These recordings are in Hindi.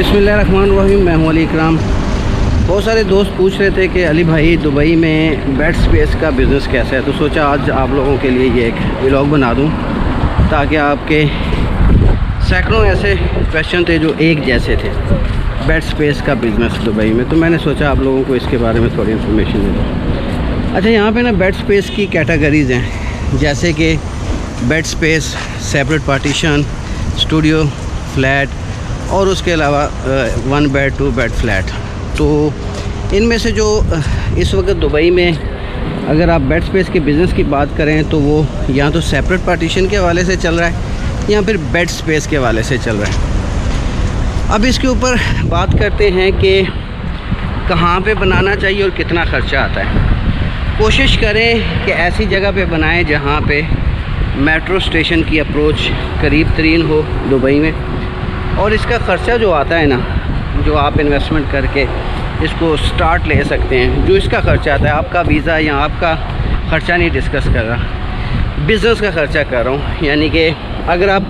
बिस्मिल्लाहिर्रहमानिर्रहीम। मैं हूं अली इकराम। बहुत सारे दोस्त पूछ रहे थे कि अली भाई दुबई में बेड स्पेस का बिज़नेस कैसा है, तो सोचा आज आप लोगों के लिए ये एक व्लॉग बना दूं ताकि आपके सैकड़ों ऐसे क्वेश्चन थे जो एक जैसे थे बेड स्पेस का बिज़नेस दुबई में, तो मैंने सोचा आप लोगों को इसके बारे में थोड़ी इन्फॉर्मेशन दे दूँ। अच्छा, यहाँ पे ना बेड स्पेस की कैटेगरीज़ हैं, जैसे कि bed space, separate partition, studio, flat और उसके अलावा 1 बेड 2 बेड फ्लैट। तो इनमें से जो इस वक्त दुबई में अगर आप बेड स्पेस के बिज़नेस की बात करें तो वो या तो सेपरेट पार्टीशन के हवाले से चल रहा है या फिर बेड स्पेस के हवाले से चल रहा है। अब इसके ऊपर बात करते हैं कि कहाँ पे बनाना चाहिए और कितना ख़र्चा आता है। कोशिश करें कि ऐसी जगह पे बनाएं जहाँ पे मेट्रो स्टेशन की अप्रोच करीब तरीन हो दुबई में, और इसका ख़र्चा जो आता है ना, जो आप इन्वेस्टमेंट करके इसको स्टार्ट ले सकते हैं, जो इसका ख़र्चा आता है, आपका वीज़ा या आपका ख़र्चा नहीं डिस्कस कर रहा, बिज़नेस का ख़र्चा कर रहा हूँ। यानी कि अगर आप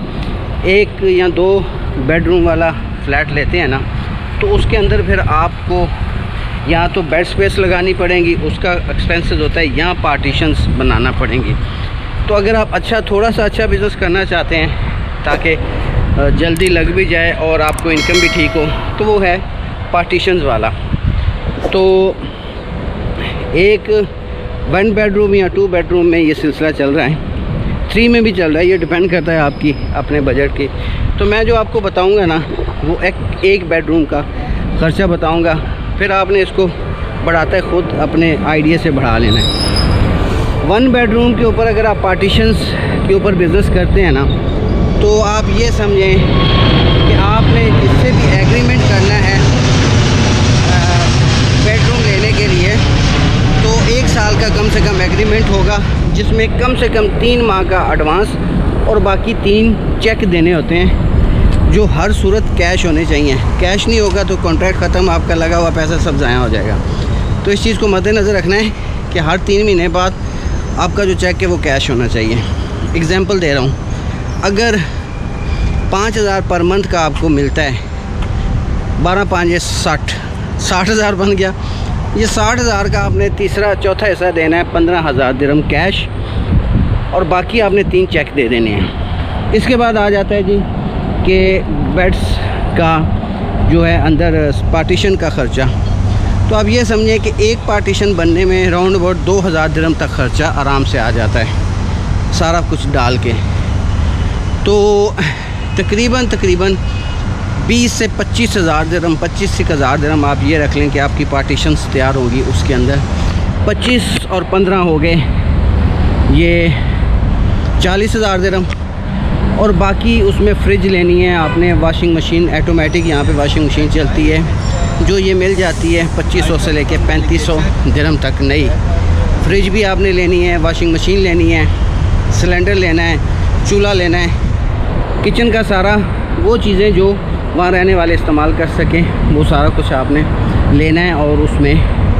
1 या 2 बेडरूम वाला फ्लैट लेते हैं ना, तो उसके अंदर फिर आपको या तो बेड स्पेस लगानी पड़ेगी, उसका एक्सपेंसेस होता है, या पार्टीशंस बनाना पड़ेंगी। तो अगर आप थोड़ा सा अच्छा बिज़नेस करना चाहते हैं ताकि जल्दी लग भी जाए और आपको इनकम भी ठीक हो, तो वो है पार्टीशंस वाला। तो 1 बेडरूम या 2 बेडरूम में ये सिलसिला चल रहा है, 3 में भी चल रहा है, ये डिपेंड करता है आपकी अपने बजट की। तो मैं जो आपको बताऊंगा ना, वो एक बेडरूम का ख़र्चा बताऊंगा, फिर आपने इसको बढ़ाता है ख़ुद अपने आइडिया से बढ़ा लेना है। 1 बेडरूम के ऊपर अगर आप पार्टीशंस के ऊपर बिज़नेस करते हैं ना, तो आप ये समझें कि आपने जिससे भी एग्रीमेंट करना है बेडरूम लेने के लिए, तो 1 साल का कम से कम एग्रीमेंट होगा, जिसमें कम से कम 3 माह का एडवांस और बाकी 3 चेक देने होते हैं, जो हर सूरत कैश होने चाहिए। कैश नहीं होगा तो कॉन्ट्रैक्ट ख़त्म, आपका लगा हुआ पैसा सब ज़ाया हो जाएगा। तो इस चीज़ को मद्देनज़र रखना है कि हर 3 महीने बाद आपका जो चेक है वो कैश होना चाहिए। एग्ज़ाम्पल दे रहा हूँ, अगर 5,000 पर मंथ का आपको मिलता है, 12 5 ये 60,000 बन गया। ये 60,000 का आपने चौथा हिस्सा देना है 15,000 दिरहम कैश, और बाकी आपने 3 चेक दे देने हैं। इसके बाद आ जाता है जी कि बेड्स का जो है अंदर पार्टीशन का ख़र्चा। तो आप ये समझें कि एक पार्टीशन बनने में राउंड अबाउट 2,000 दिरहम तक ख़र्चा आराम से आ जाता है, सारा कुछ डाल के। तो तकरीबन 20 से 25,000 दिरहम, 25,000 दिरहम आप ये रख लें कि आपकी पार्टीशंस तैयार होगी। उसके अंदर 25 और 15 हो गए, ये 40,000 दिरहम, और बाकी उसमें फ्रिज लेनी है आपने, वाशिंग मशीन ऑटोमेटिक यहाँ पे वाशिंग मशीन चलती है, जो ये मिल जाती है 2500 से लेके 3500 दिरहम तक। नई फ्रिज भी आपने लेनी है, वाशिंग मशीन लेनी है, सिलेंडर लेना है, चूल्हा लेना है, किचन का सारा वो चीज़ें जो वहाँ रहने वाले इस्तेमाल कर सकें, वो सारा कुछ आपने लेना है और उसमें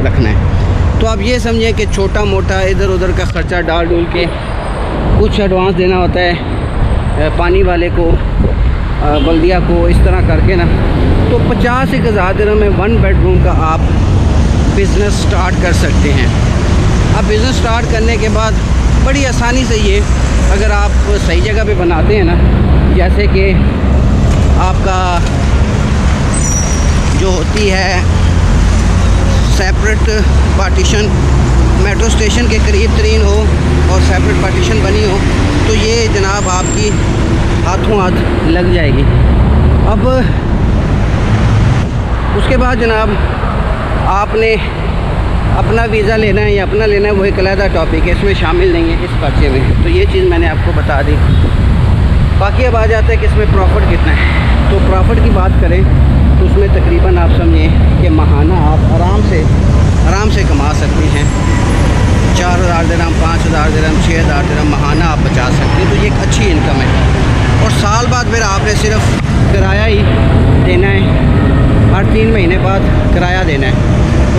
रखना है। तो आप ये समझें कि छोटा मोटा इधर उधर का ख़र्चा डाल डूल के कुछ एडवांस देना होता है पानी वाले को, बल्दिया को, इस तरह करके ना, तो 50,000 दिरहम में 1 बेडरूम का आप बिज़नेस स्टार्ट कर सकते हैं। अब बिज़नेस स्टार्ट करने के बाद बड़ी आसानी से ये, अगर आप सही जगह पे बनाते हैं ना, जैसे कि आपका जो होती है सेपरेट पार्टीशन, मेट्रो स्टेशन के करीब तरीन हो और सेपरेट पार्टीशन बनी हो, तो ये जनाब आपकी हाथों हाथ लग जाएगी। अब उसके बाद जनाब आपने अपना वीज़ा लेना है या अपना लेना है, वो एक अलग टॉपिक है, इसमें शामिल नहीं है इस पर्चे में। तो ये चीज़ मैंने आपको बता दी। बाकी अब आ जाता है कि इसमें प्रॉफिट कितना है। तो प्रॉफिट की बात करें तो उसमें तकरीबन आप समझें कि माहाना आप आराम से कमा सकते हैं। 4,000 दिरहम, 5,000 दिरहम, 6,000 दिरहम माहाना आप बचा सकते हैं। तो ये एक अच्छी इनकम है। और साल बाद फिर आपने सिर्फ किराया ही देना है, हर 3 महीने बाद किराया देना है।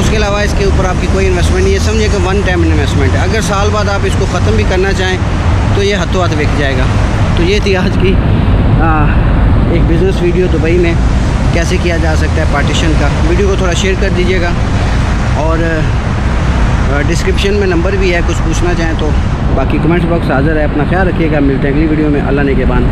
उसके अलावा इसके ऊपर आपकी कोई इन्वेस्टमेंट नहीं है। समझिए कि 1 टाइम इन्वेस्टमेंट है। अगर साल बाद आप इसको ख़त्म भी करना चाहें तो ये हाथों हाथ बिक जाएगा। तो ये थी आज की एक बिज़नेस वीडियो दुबई में। कैसे किया जा सकता है पार्टीशन का। वीडियो को थोड़ा शेयर कर दीजिएगा और डिस्क्रिप्शन में नंबर भी है, कुछ पूछना चाहें तो। बाकी कमेंट्स बॉक्स हाज़िर है। अपना ख्याल रखिएगा, मिलते हैं अगली वीडियो में। अल्लाह ने के बान।